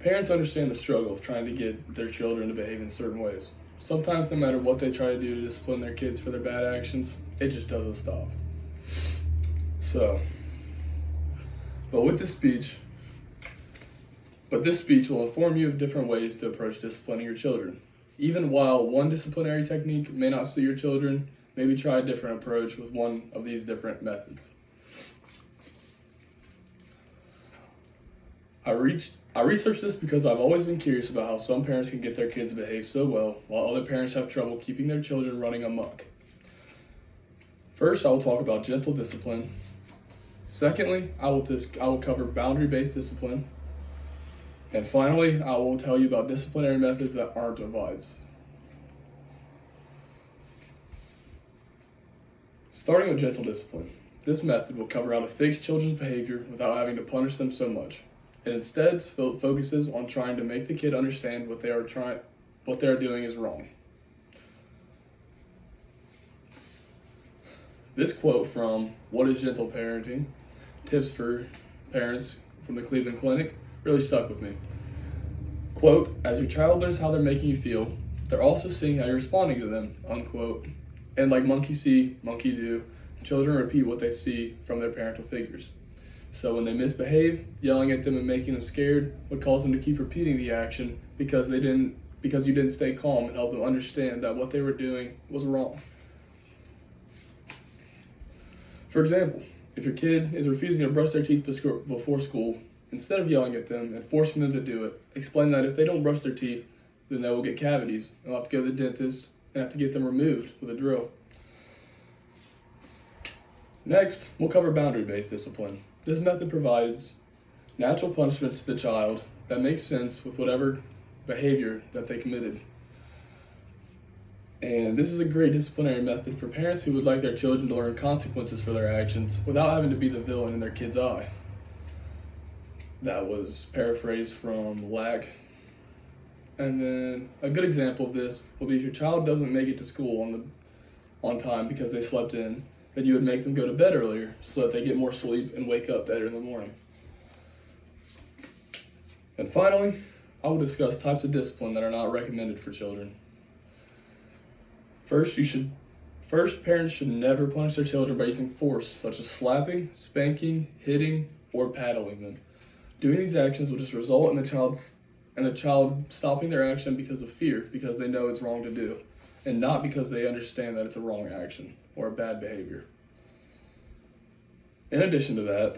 Parents understand the struggle of trying to get their children to behave in certain ways. Sometimes, no matter what they try to do to discipline their kids for their bad actions, it just doesn't stop. So, this speech will inform you of different ways to approach disciplining your children. Even while one disciplinary technique may not suit your children, maybe try a different approach with one of these different methods. I researched this because I've always been curious about how some parents can get their kids to behave so well, while other parents have trouble keeping their children running amok. First, I will talk about gentle discipline. Secondly, I will cover boundary-based discipline. And finally, I will tell you about disciplinary methods that aren't divides. Starting with gentle discipline, this method will cover how to fix children's behavior without having to punish them so much. It instead focuses on trying to make the kid understand what they are doing is wrong. This quote from What is Gentle Parenting? Tips for Parents from the Cleveland Clinic really stuck with me. Quote, as your child learns how they're making you feel, they're also seeing how you're responding to them, unquote. And like monkey see, monkey do, children repeat what they see from their parental figures. So when they misbehave, yelling at them and making them scared would cause them to keep repeating the action because you didn't stay calm and help them understand that what they were doing was wrong. For example, if your kid is refusing to brush their teeth before school, instead of yelling at them and forcing them to do it, explain that if they don't brush their teeth, then they will get cavities and they'll have to go to the dentist and have to get them removed with a drill. Next, we'll cover boundary-based discipline. This method provides natural punishments to the child that make sense with whatever behavior that they committed. And this is a great disciplinary method for parents who would like their children to learn consequences for their actions without having to be the villain in their kid's eye. That was paraphrased from Lack. And then a good example of this will be if your child doesn't make it to school on time because they slept in, then you would make them go to bed earlier so that they get more sleep and wake up better in the morning. And finally, I will discuss types of discipline that are not recommended for children. First, parents should never punish their children by using force, such as slapping, spanking, hitting, or paddling them. Doing these actions will just result in the child stopping their action because of fear, because they know it's wrong to do, and not because they understand that it's a wrong action or a bad behavior. In addition to that,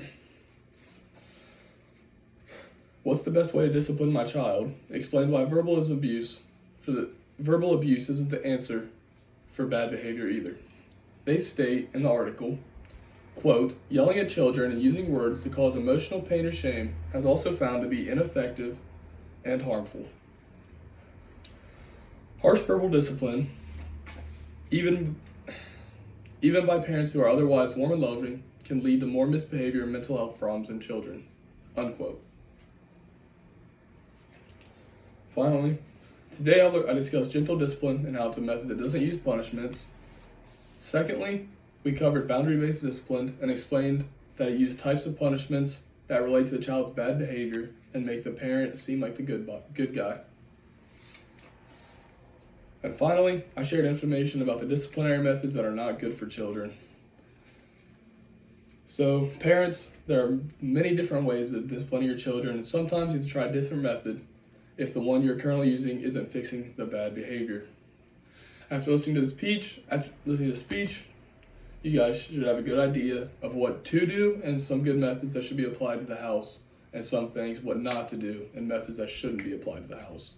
what's the best way to discipline my child? Explain why verbal abuse isn't the answer for bad behavior either. They state in the article, quote, yelling at children and using words to cause emotional pain or shame has also found to be ineffective and harmful. Harsh verbal discipline, even by parents who are otherwise warm and loving, can lead to more misbehavior and mental health problems in children, unquote. Finally, today I discussed gentle discipline and how it's a method that doesn't use punishments. Secondly, we covered boundary-based discipline and explained that it used types of punishments that relate to the child's bad behavior and make the parent seem like the good guy. And finally, I shared information about the disciplinary methods that are not good for children. So, parents, there are many different ways of disciplining your children, and sometimes you have to try a different method if the one you're currently using isn't fixing the bad behavior. After listening to the speech, you guys should have a good idea of what to do and some good methods that should be applied to the house, and some things what not to do and methods that shouldn't be applied to the house.